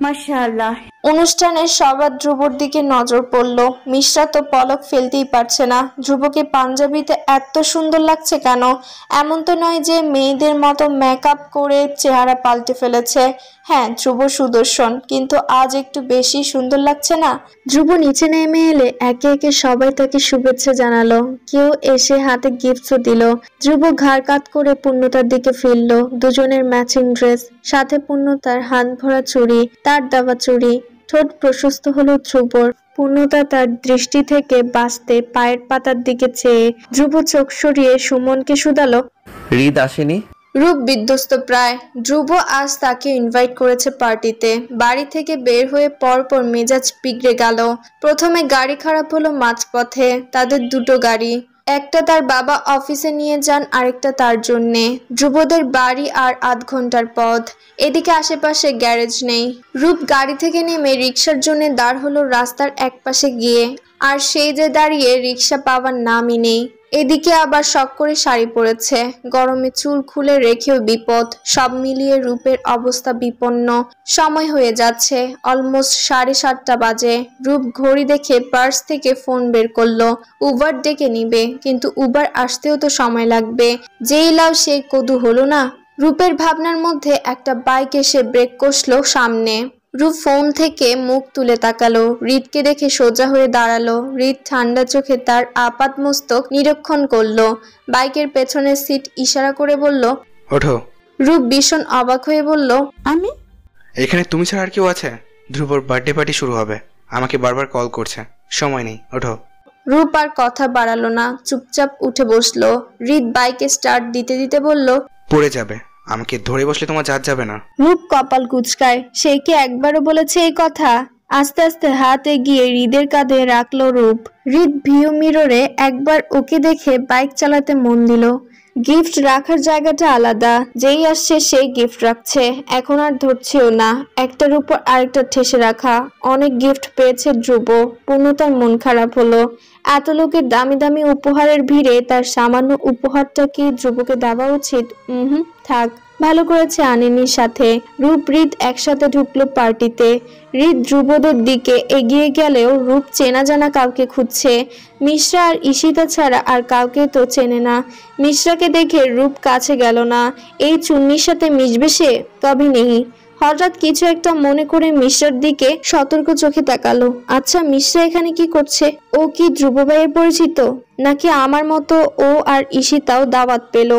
মাশাআল্লাহ। অনুষ্ঠানের সবার ধ্রুবর দিকে নজর পড়ল। মিশ্রা তো পলক ফেলতেই পারছে না। ধ্রুবকে পাঞ্জাবিতে এত সুন্দর লাগছে কেন? এমন তো নয় যে মেয়েদের মতো মেকআপ করে চেহারা পাল্টে ফেলেছে। হ্যাঁ, ধ্রুব সুদর্শন, কিন্তু আজ একটু বেশি সুন্দর লাগছে না? ধ্রুব নিচে নেমে এলে একে একে সবাই তাকে শুভেচ্ছা জানালো। কেউ এসে হাতে গিফটও দিল। ধ্রুব ঘাড় কাত করে পূর্ণতার দিকে ফিরল। দুজনের ম্যাচিং ড্রেস, সাথে পূর্ণতার হাত ভরা চুড়ি, তার দেওয়া চুড়ি। ঠোঁট প্রশস্ত হলো ধ্রুবর। পূর্ণতা তার দৃষ্টি থেকে বাঁচতে পায়ের পাতার দিকে চেয়ে ধ্রুব চোখ সরিয়ে সুমনকে শুধালো, হৃদ আসেনি? রূপ বিধ্বস্ত প্রায়। ধ্রুব আজ তাকে ইনভাইট করেছে পার্টিতে। বাড়ি থেকে বের হয়ে পরপর মেজাজ বিগড়ে গেল। প্রথমে গাড়ি খারাপ হলো মাঝপথে। তাদের দুটো গাড়ি, একটা তার বাবা অফিসে নিয়ে যান, আরেকটা তার জন্যে। ধ্রুবদের বাড়ি আর আধ ঘন্টার পথ। এদিকে আশেপাশে গ্যারেজ নেই। রূপ গাড়ি থেকে নেমে রিক্সার জন্য দাঁড় হলো রাস্তার একপাশে গিয়ে। আর সেই যে দাঁড়িয়ে, রিক্সা পাওয়ার নামই নেই। এদিকে আবার শখ করে শাড়ি পরেছে, গরমে চুল খুলে রেখেও বিপদ। সব মিলিয়ে রূপের অবস্থা বিপন্ন। সময় হয়ে যাচ্ছে, অলমোস্ট 7:30 বাজে। রূপ ঘড়ি দেখে পার্স থেকে ফোন বের করলো। উবার ডেকে নিবে, কিন্তু উবার আসতেও তো সময় লাগবে। যেই লাও সেই কদু হলো না। রূপের ভাবনার মধ্যে একটা বাইক এসে ব্রেক কষলো সামনে। রূপ ফোন থেকে মুখ তুলে তাকালো। হৃদকে দেখে সোজা হয়ে দাঁড়ালো। হৃদ ঠান্ডা চোখে তার আপাতমস্তক নিরীক্ষণ করলো। বাইকের পেছনের সিট ইশারা করে বলল, ওঠো। রূপ ভীষণ অবাক হয়ে বলল, আমি? এখানে তুমি ছাড়া আর কেউ আছে? ধ্রুবর বার্থডে পার্টি শুরু হবে, আমাকে বারবার কল করছে, সময় নেই, ওঠো। রূপ আর কথা বাড়ালো না, চুপচাপ উঠে বসলো। হৃদ বাইকে স্টার্ট দিতে দিতে বলল, পড়ে যাবে, আমাকে ধরে বসলে তোমার জাত যাবে না। রূপ কপাল কুঁচকায়। সে কি একবারও বলেছে এই কথা? আস্তে আস্তে হাত এগিয়ে হৃদের কাঁধে রাখলো রূপ। হৃদ ভিউ মিররে একবার ওকে দেখে বাইক চালাতে মন দিল। গিফট রাখার জায়গাটা আলাদা। যেই আসছে সেই গিফট রাখছে। এখন আর ধরছেও না। একটার উপর আরেকটা ঠেসে রাখা। অনেক গিফট পেয়েছে ধ্রুব। পূর্ণতার মন খারাপ হলো। এত লোকের দামি দামি উপহারের ভিড়ে তার সামান্য উপহারটা কি ধ্রুবকে দেওয়া উচিত? থাক, ভালো করেছে আনেনি সাথে। রূপ হৃদ একসাথে ঢুকলো পার্টিতে। হৃদ ধ্রুবদের দিকে এগিয়ে গেলেও রূপ চেনা জানা কাউকে খুঁজছে। মিশ্রা আর ঈশিতা ছাড়া আর কাউকে তো চেনে না। মিশ্রাকে দেখে রূপ কাছে গেল না। এই চুন্নির সাথে মিশবে সে? কবি নেই। হঠাৎ কিছু একটা মনে করে মিশ্রার দিকে সতর্ক চোখে তাকালো। আচ্ছা, মিশ্রা এখানে কি করছে? ও কি ধ্রুব ভাইয়ের পরিচিত? নাকি আমার মতো ও আর ঈশিতাও দাওয়াত পেল?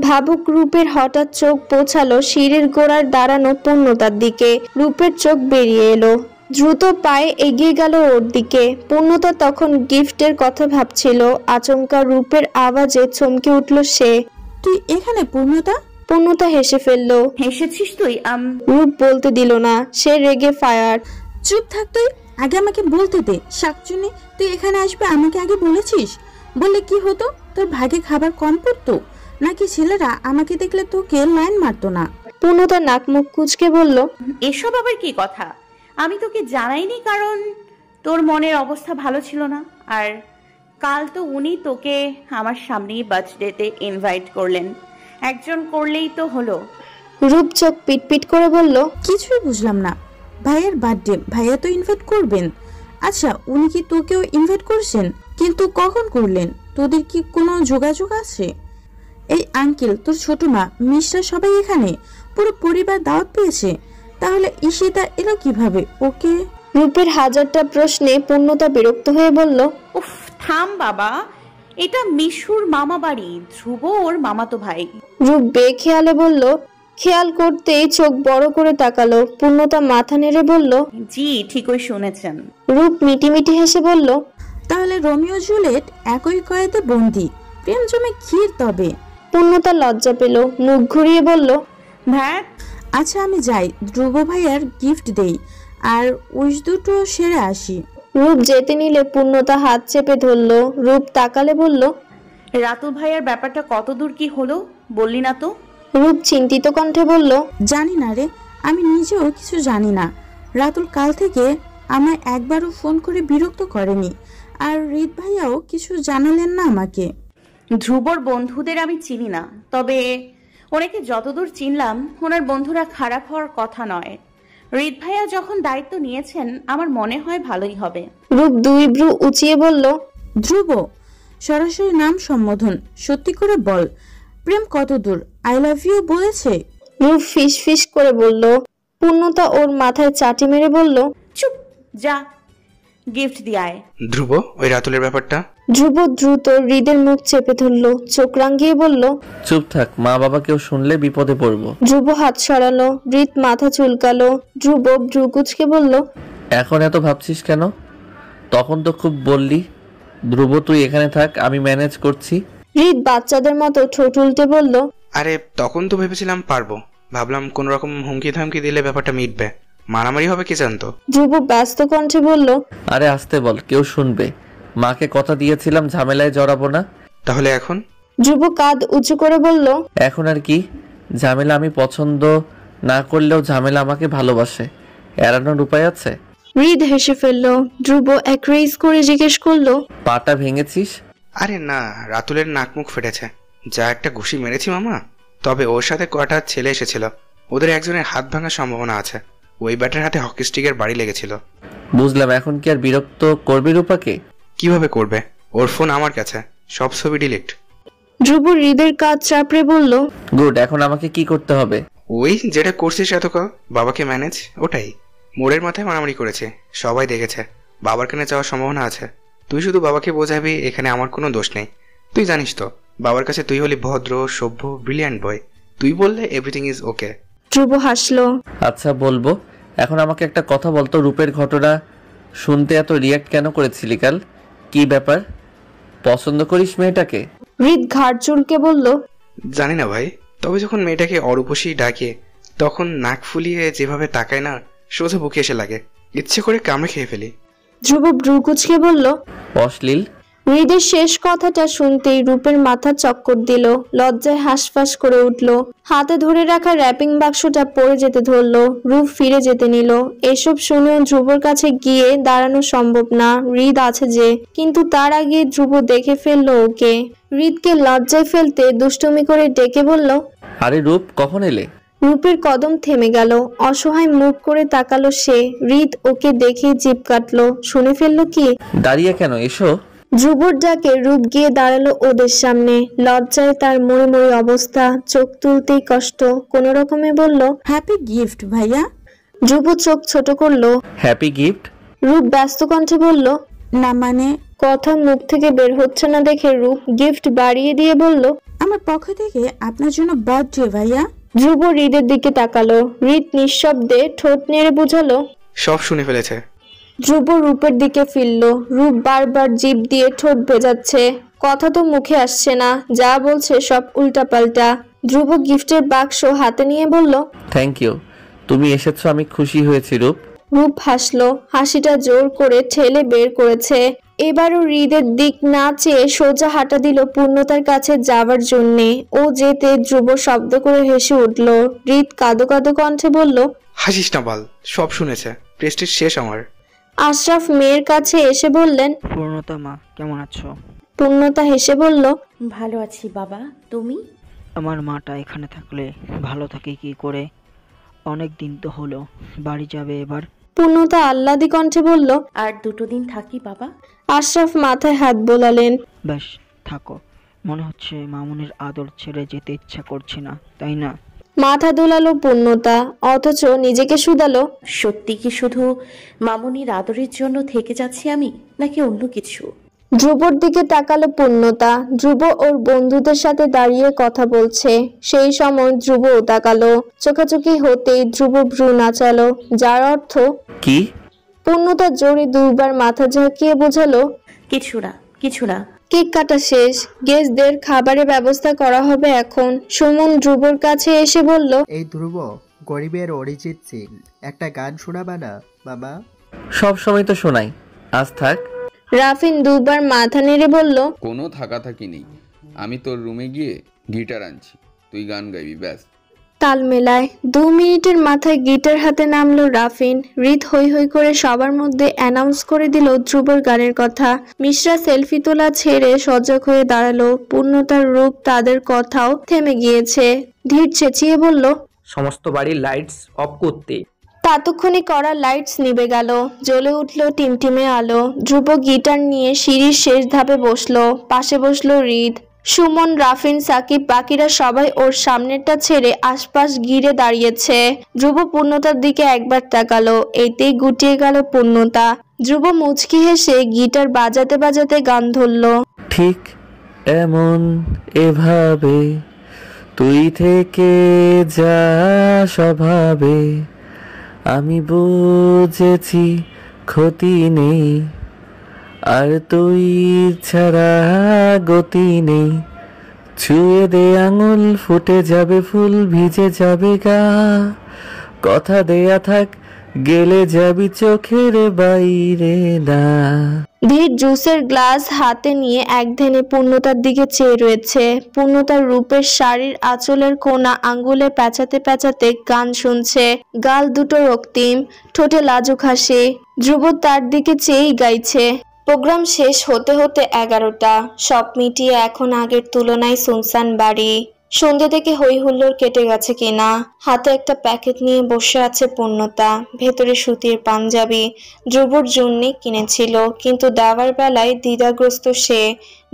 ভাবুক রূপের হঠাৎ চোখ পৌঁছালো সিঁড়ির গোড়ার দাঁড়ানো পূর্ণতার দিকে। রূপের চোখ বেরিয়ে এলো। দ্রুত পায়ে এগিয়ে গেল ওর দিকে। পূর্ণতা তখন গিফটের কথা ভাবছিল। আচমকা রূপের আওয়াজে চমকে উঠল সে। তুই এখানে পূর্ণতা? পূর্ণতা হেসে ফেললো। হেসেছিস তুই? রূপ বলতে দিল না। সে রেগে ফায়ার। চুপ থাক তুই, আগে আমাকে বলতে দে। শাকচুনি, তুই এখানে আসবে আমাকে আগে বলেছিস? বললে কি হতো? তোর ভাগে খাবার কম পড়তো? নাকি ছেলেরা আমাকে দেখলে তোকে লাইন মারতো না? পূর্ণতা নাক মুখ কুঁচকে বলল, এসব আবার কি কথা? আমি তোকে জানাইনি কারণ তোর মনের অবস্থা ভালো ছিল না। আর কাল তো উনি তোকে আমার সামনেই বার্থডেতে ইনভাইট করলেন। একজন করলেই তো হলো। রূপ চোখ পিটপিট করে বলল, কিছুই বুঝলাম না। ভাইয়ের বার্থডে, ভাইয়া তো ইনভাইট করবেন। আচ্ছা, উনি কি তোকেও ইনভাইট করছেন? কিন্তু কখন করলেন? তোদের কি কোনো যোগাযোগ আছে? এই আঙ্কেল, তোর ছোট মা, মিশ্রা সবাই এখানে, পুরো পরিবার দাওয়াত পেয়েছে। তাহলে ঈশিতা এলো কিভাবে? ওকে? রূপের হাজারটা প্রশ্নে পূর্ণতা বিরক্ত হয়ে বলল, উফ থাম বাবা, এটা মিশুর মামা বাড়ি। ধ্রুব ওর মামাতো ভাই। রূপ বেখেয়ালে বলল। খেয়াল করতেই চোখ বড় করে তাকালো। পূর্ণতা মাথা নেড়ে বলল, জি ঠিকই শুনেছেন। রূপ মিটিমিটি হেসে বলল, তাহলে রোমিও জুলিয়েট একই কয়েদে বন্দি। প্রেম জমে ক্ষীর তবে। পূর্ণতা লজ্জা পেল, মুখ ঘুরিয়ে বলল, ভ্যাট। আচ্ছা, আমি যাই, ধ্রুব ভাইয়ার গিফট দেই আর উইশ দুটো সেরে আসি। রূপ যেতে নিলে পূর্ণতা হাত চেপে ধরলো। রূপ তাকালে বলল, রাতুল ভাইয়ার ব্যাপারটা কতদূর কি হলো বললি না তো? রূপ চিন্তিত কণ্ঠে বলল, জানি না রে, আমি নিজেও কিছু জানি না। রাতুল কাল থেকে আমায় একবারও ফোন করে বিরক্ত করেনি, আর হৃদ ভাইয়াও কিছু জানালেন না আমাকে। ধ্রুবর বন্ধুদের আমি চিনি না, তবে ওনাকে যতদূর চিনলাম ওনার বন্ধুরা খারাপ হওয়ার কথা নয়। রিদ ভাইয়া যখন দায়িত্ব নিয়েছেন আমার মনে হয় ভালোই হবে। রূপ দুই ভ্রু উঁচিয়ে বলল, ধ্রুব, সরাসরি নাম সম্বোধন, সত্যি করে বল, প্রেম কত দূর? আই লাভ ইউ বলেছে? রূপ ফিস ফিস করে বলল। পূর্ণতা ওর মাথায় চাটি মেরে বলল, চুপ, যা গিফট দিয়ে আয়। ধ্রুব, ওই রাতুলের ব্যাপারটা? ধ্রুব দ্রুত হৃদের মুখ চেপে ধরল, চোখ রাঙিয়ে বলল, চুপ থাক, মা বাবা কেউ শুনলে বিপদে পড়বো। ধ্রুব হাত সরালো, হৃদ মাথা চুলকালো। ধ্রুব ভ্রু কুঁচকে বলল, এখন এত ভাবছিস কেন? তখন তো খুব বললি। ধ্রুব, তুই এখানে থাক, আমি ম্যানেজ করছি। হৃদ বাচ্চাদের মতো ঠোঁট উল্টে বলল, আরে তখন তো ভেবেছিলাম পারবো, ভাবলাম কোন রকম হুমকি ধামকি দিলে ব্যাপারটা মিটবে, মারামারি হবে কি জানতো। ধ্রুব ব্যস্ত কণ্ঠে বলল, আরে আসতে বল, কেউ শুনবে। মাকে কথা দিয়েছিলাম ঝামেলায় জড়াবো না। তাহলে এখন? ধ্রুব কাঁধ উঁচু করে বলল, এখন আর কি? ঝামেলা আমি পছন্দ না করলেও ঝামেলা আমাকে ভালোবাসে, এড়ানোর উপায় আছে? হৃদ হেসে ফেলল। ধ্রুব এক রেজ করে জিজ্ঞেস করলো, পাটা ভেঙেছিস? আরে না, রাতুলের নাক মুখ ফেটেছে, যা একটা ঘুষি মেরেছি মামা। তবে ওর সাথে কটা ছেলে এসেছিল, ওদের একজনের হাত ভাঙার সম্ভাবনা আছে। ওই ব্যাটার হাতে হকি স্টিকের বাড়ি লেগেছিল। বুঝলাম, এখন কি আর বিরক্ত করবি রূপাকে? কিভাবে করবে? ওর ফোন আমার কাছে, সব ছবি ডিলিট। ধ্রুব হৃদের কাঁধ চাপড়ে বলল, গুড, এখন আমাকে কি করতে হবে? ওই যেটা করছিস এতকাল, বাবাকে ম্যানেজ, ওটাই। মোড়ের মাথায় মারামারি করেছে, সবাই দেখেছে, বাবার কানে যাওয়ার সম্ভাবনা আছে। তুই শুধু বাবাকে বোঝাবি এখানে আমার কোনো দোষ নেই। তুই জানিস তো বাবার কাছে তুই হলি ভদ্র, সভ্য, ব্রিলিয়ান্ট বয়। তুই বললে এভরিথিং ইজ ওকে। ধ্রুব হাসলো। আচ্ছা বলবো। এখন আমাকে একটা কথা বলতো, রূপের ঘটনা শুনতে এত রিয়াক্ট কেন করেছিলি কাল? কি ব্যাপার? পছন্দ করিস মেয়েটাকে? হৃদ ঘাড় চুলকে বলল, জানি না ভাই, তবে যখন মেয়েটাকে অরূপসী ডাকে তখন নাক ফুলিয়ে যেভাবে তাকায় না, সোজা বুকে এসে লাগে, ইচ্ছে করে কামড়ে খেয়ে ফেলি। ধ্রুব ভ্রু কুঁচকে বলল, অশ্লীল। হৃদের শেষ কথাটা শুনতেই রূপের মাথা চক্কর দিল, লজ্জায় হাঁসফাঁস করে উঠল। হাতে ধরে রাখা র্যাপিং বাক্সটা পড়ে যেতে ধরলো। রূপ ফিরে যেতে নিল। এসব শুনেও ধ্রুবর কাছে গিয়ে দাঁড়ানো সম্ভব না, হৃদ আছে যে। কিন্তু তার আগে ধ্রুব দেখে ফেললো ওকে। হৃদকে লজ্জায় ফেলতে দুষ্টুমি করে ডেকে বলল, আরে রূপ, কখন এলে? রূপের কদম থেমে গেল। অসহায় মুখ করে তাকালো সে। হৃদ ওকে দেখে জিভ কাটলো। শুনে ফেললো কি? দাঁড়িয়ে কেন, এসো। ধ্রুবর ডাকে রূপ গিয়ে দাঁড়ালো ওদের সামনে। লজ্জায় তার মরে মরে অবস্থা, চোখ তুলতেই কষ্ট। কোনো রকমে বলল, হ্যাপি গিফট ভাইয়া। ধ্রুব চোখ ছোট করলো। Happy gift? রূপ ব্যস্ত কণ্ঠে বলল, না মানে, কথা মুখ থেকে বের হচ্ছে না দেখে রূপ গিফট বাড়িয়ে দিয়ে বলল, আমার পক্ষ থেকে আপনার জন্য বার্থডে ভাইয়া। ধ্রুব হৃদের দিকে তাকালো। হৃদ নিঃশব্দে ঠোঁট নেড়ে বুঝালো। সব শুনে ফেলেছে। ধ্রুব রূপের দিকে ফিরল। রূপ বারবার জিভ দিয়ে ঠোঁট ভেজাচ্ছে, কথা তো মুখে আসছে না, যা বলছে সব উল্টাপাল্টা। ধ্রুব গিফটের বাক্স হাতে নিয়ে বলল, থ্যাংক ইউ, তুমি এসেছো, আমি খুশি হয়েছি রূপ। রূপ হাসলো, হাসিটা জোর করে ঠেলে বের করেছে। এবারও হৃদের দিক না চেয়ে সোজা হাঁটা দিল পূর্ণতার কাছে যাবার জন্যে। ও যেতে ধ্রুব শব্দ করে হেসে উঠল। হৃদ কাঁদো কাঁদো কণ্ঠে বলল, হাসিস না বাল, সব শুনেছে, প্রেস্টিজ শেষ আমার। আশরাফ মেয়ের কাছে এসে বললেন, পূর্ণতা মা কেমন আছো? পূর্ণতা হেসে বলল, ভালো আছি বাবা, তুমি? আমার মাটা এখানে থাকলে ভালো থাকে কি করে? অনেক দিন তো হলো, বাড়ি যাবে এবার? পূর্ণতা আহ্লাদি কণ্ঠে বলল। আর 2 দিন থাকি বাবা। আশরাফ মাথায় হাত বোলালেন। বেশ, থাকো। মনে হচ্ছে মামুনের আদর ছেড়ে যেতে ইচ্ছা করছে না, তাই না? মাথা দোলালো পূর্ণতা, অথচ নিজেকে শুধালো, সত্যি কি শুধু মামুনির আদরের জন্য থেকে যাচ্ছি আমি, নাকি অন্য কিছু? ধ্রুবর দিকে তাকালো পূর্ণতা। ধ্রুব ওর বন্ধুদের সাথে দাঁড়িয়ে কথা বলছে। সেই সময় ধ্রুবও তাকালো। চোখাচোখি হতেই ধ্রুব ভ্রু নাচালো, যার অর্থ কি? পূর্ণতা জোরে 2 বার মাথা ঝাঁকিয়ে বোঝালো, কিছু না, কিছু না। কেক কাটা শেষ, গেস্টদের খাবারের ব্যবস্থা করা হবে এখন। সুমন ধ্রুবর কাছে এসে বলল, এই ধ্রুব, গরিবের অরিজিৎ সিং, একটা গান শোনাবা না বাবা? সব সময় তো শোনাই, আজ থাক। রাফিন 2 বার মাথা নেড়ে বলল, কোনো থাকাথাকি নেই, আমি তোর রুমে গিয়ে গিটার আনছি, তুই গান গাইবি, ব্যাস। তাল মেলায় 2 মিনিটের মাথায় গিটার হাতে নামলো রাফিন। হৃদ হই হই করে সবার মধ্যে অ্যানাউন্স করে দিল ধ্রুবর গানের কথা। মিশ্রা সেলফি তোলা ছেড়ে সজাগ হয়ে দাঁড়ালো। পূর্ণতার রূপ তাদের কথাও থেমে গিয়েছে। ধীর চেঁচিয়ে বলল, সমস্ত বাড়ির লাইটস অফ করতে। ততক্ষণে করা লাইটস নিভে গেল, জ্বলে উঠল টিমটিমে আলো। ধ্রুব গিটার নিয়ে সিঁড়ির শেষ ধাপে বসলো, পাশে বসলো হৃদ, সুমন, রাফিন, সাকিব, বাকিরা সবাই ওর সামনেরটা ছেড়ে আশপাশ ঘিরে দাঁড়িয়েছে। ধ্রুব পূর্ণতার দিকে একবার তাকালো, এতেই গুটিয়ে গেল পূর্ণতা। ধ্রুব মুচকি হেসে গিটার বাজাতে বাজাতে গান ধরল। ঠিক এমন এভাবে তুই থেকে যা স্বভাবে, আমি বুঝেছি ক্ষতি নেই, আর তুই ছাড়া গতি নেই। ছুঁয়ে দে আঙুল, ফুটে যাবে ফুল, ভিজে যাবে গা, কথা দেয়া থাক, গেলে যাবি চোখের বাইরে না। ধীর জুসের গ্লাস হাতে নিয়ে একধ্যানে পূর্ণতার দিকে চেয়ে রয়েছে। পূর্ণতার রূপের শাড়ির আঁচলের কোনা আঙ্গুলে প্যাঁচাতে প্যাঁচাতে গান শুনছে। গাল দুটো রক্তিম, ঠোঁটে লাজুক হাসি। ধ্রুব তার দিকে চেয়েই গাইছে। প্রোগ্রাম শেষ হতে হতে 11টা। সব মিটিয়ে এখন আগের তুলনায় সুনসান বাড়ি। সন্ধ্যে থেকে হই হুল্লোড় কেটে গেছে কিনা। হাতে একটা প্যাকেট নিয়ে বসে আছে পূর্ণতা, ভেতরে সুতির পাঞ্জাবি। ধ্রুবর জন্যে কিনেছিল, কিন্তু দেওয়ার বেলায় দ্বিধাগ্রস্ত সে।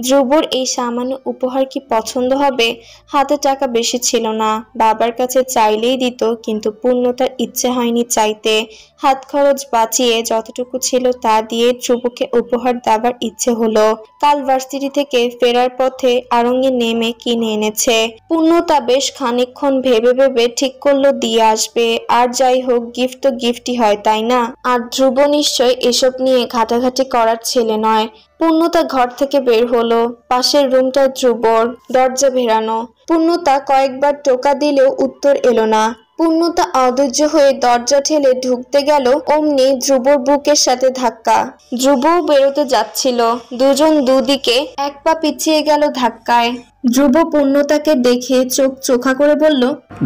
ধ্রুবর এই সামান্য উপহার কি পছন্দ হবে? হাতে টাকা বেশি ছিল না, বাবার কাছে চাইলেই দিত, কিন্তু পূর্ণতার ইচ্ছে হয়নি চাইতে। হাত খরচ বাঁচিয়ে যতটুকু ছিল তা দিয়ে ধ্রুবকে উপহার দেওয়ার ইচ্ছে হলো। কাল ভার্সিটি থেকে ফেরার পথে আড়ঙে নেমে কিনে এনেছে। পূর্ণতা বেশ খানিকক্ষণ ভেবে ভেবে ঠিক করলো দিয়ে আসবে। আর যাই হোক, গিফট তো গিফটই হয়, তাই না? আর ধ্রুব নিশ্চয় এসব নিয়ে ঘাটাঘাটি করার ছেলে নয়। পূর্ণতা ঘর থেকে বের হলো। পাশের রুমটা ধ্রুবর, দরজা ভেড়ানো। পূর্ণতা কয়েকবার টোকা দিলেও উত্তর এলো না। পূর্ণতা অধৈর্য হয়ে দরজা ঠেলে ঢুকতে গেল, অমনি ধ্রুবর বুকের সাথে ধাক্কা। ধ্রুবও বেরোতে যাচ্ছিল, দুজন দুদিকে এক পা পিছিয়ে গেল ধাক্কায়। ধ্রুব পূর্ণতাকে দেখে চোখ চোখা করে বলল,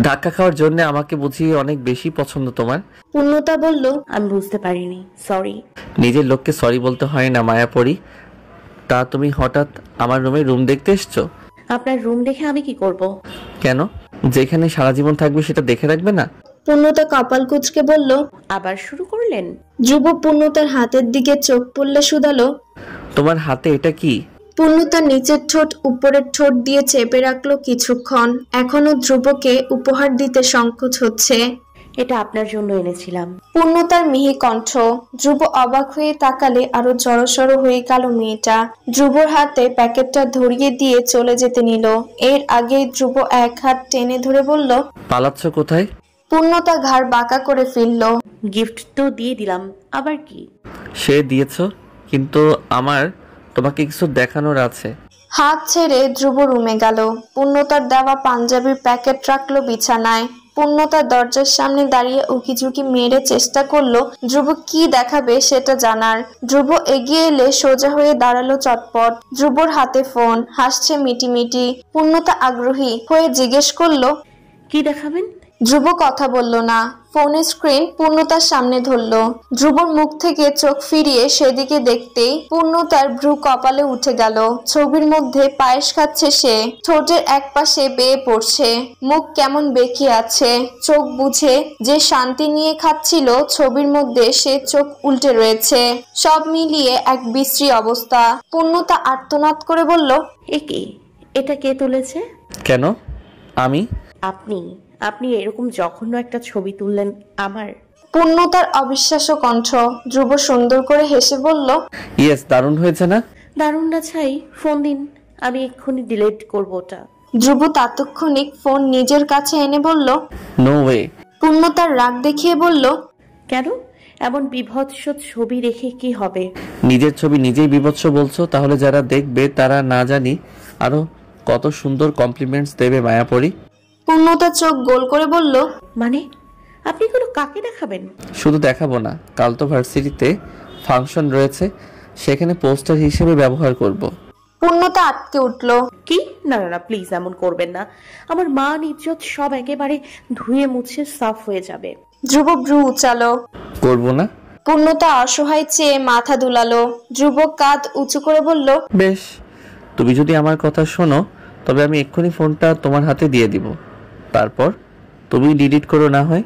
ধাক্কা খাওয়ার জন্য আমাকে বুঝি অনেক বেশি পছন্দ তোমার? পূর্ণতা বলল, আমি বুঝতে পারিনি, সরি। নিজের লোককে সরি বলতে হয় না মায়াপরি। তা তুমি হঠাৎ আমার রুম দেখতে এসছো? আপনার রুম দেখে আমি কি করব? কেন? যেখানে সারা জীবন থাকবে সেটা দেখে রাখবে না? পূর্ণতা কপাল কুঁচকে বলল। আবার শুরু করলেন? ধ্রুব পূর্ণতার হাতের দিকে চোখ পড়লে শুধালো, তোমার হাতে এটা কি? পূর্ণতা নিচের ঠোঁট উপরের ঠোঁট দিয়ে চেপে রাখলো কিছুক্ষণ। এখনো ধ্রুবকে উপহার দিতে সংকোচ হচ্ছে। এটা আপনার জন্য এনেছিলাম। পূর্ণতার মিহি কণ্ঠ। ধ্রুব অবাক হয়ে তাকালে আরো জড়সড় হয়ে গেল মেয়েটা। ধ্রুবর হাতে প্যাকেটটা ধরিয়ে দিয়ে চলে যেতে নিল। এর আগেই ধ্রুব এক হাত টেনে ধরে বলল, পালাচ্ছ কোথায়? পূর্ণতা ঘাড় বাঁকা করে ফিরল। গিফট তো দিয়ে দিলাম, আবার কি? সে দিয়েছ, কিন্তু আমার তোমাকে কিছু দেখানোর আছে। হাত ছেড়ে ধ্রুব রুমে গেল। পূর্ণতার দেওয়া পাঞ্জাবির প্যাকেট রাখলো বিছানায়। পূর্ণতা দরজার সামনে দাঁড়িয়ে উকিঝুঁকি মেরে চেষ্টা করলো ধ্রুব কি দেখাবে সেটা জানার। ধ্রুব এগিয়ে এলে সোজা হয়ে দাঁড়ালো চটপট। ধ্রুবর হাতে ফোন, হাসছে মিটিমিটি। পূর্ণতা আগ্রহী হয়ে জিজ্ঞেস করলো, কি দেখাবেন? ধ্রুব কথা বলল না। ফোনের স্ক্রিন পূর্ণতার সামনে ধরলো। ধ্রুবর মুখ থেকে চোখ ফিরিয়ে সেদিকে দেখতেই পূর্ণতার ভ্রু কপালে উঠে গেল। ছবির মধ্যে পায়েস খাচ্ছে সে, ঠোঁটের এক পাশে বেয়ে পড়ছে, মুখ কেমন বেঁকে আছে। চোখ বুঝে যে শান্তি নিয়ে খাচ্ছিল, ছবির মধ্যে সে চোখ উল্টে রয়েছে। সব মিলিয়ে এক বিশ্রী অবস্থা। পূর্ণতা আর্তনাদ করে বলল, এ কি? এটা কে তুলেছে? কেন? আমি? আপনি আপনি এরকম জঘন্য একটা ছবি তুললেন আমার? পূর্ণতার অবিশ্বাস্য কণ্ঠ। ধ্রুব সুন্দর করে হেসে বলল, ইয়েস, দারুণ হয়েছে না? দারুণ না ছাই, ফোন দিন, আমি এক্ষুনি ডিলিট করবো ওটা। ধ্রুব তাৎক্ষণিক ফোন নিজের কাছে এনে বলল, নো ওয়ে। পূর্ণতার রাগ দেখিয়ে বলল, কেন? এমন বিভৎস ছবি রেখে কি হবে? নিজের ছবি নিজেই বিভৎস বলছো, তাহলে যারা দেখবে তারা না জানি আরো কত সুন্দর কমপ্লিমেন্টস দেবে মায়াপরি। পূর্ণতা চোখ গোল করে বলল, মানে আপনি এগুলো কাকে দেখাবেন? শুধু দেখাবো না, কাল তো ভার্সিটিতে ফাংশন রয়েছে, সেখানে পোস্টার হিসেবে ব্যবহার করব। পূর্ণতা আটকে উঠল। কি? না না না, প্লিজ এমন করবেন না। আমার মান ইজ্জত সব একেবারে ধুয়ে মুছে সাফ হয়ে যাবে। ধ্রুব ভ্রু উচালো। করব না। পূর্ণতা অসহায় চেয়ে মাথা দুলালো। ধ্রুব কাঁধ উঁচু করে বলল, বেশ, তুমি যদি আমার কথা শোনো তবে আমি এক্ষুনি ফোনটা তোমার হাতে দিয়ে দিব, তারপর তুমি ডিলিট করো না হয়।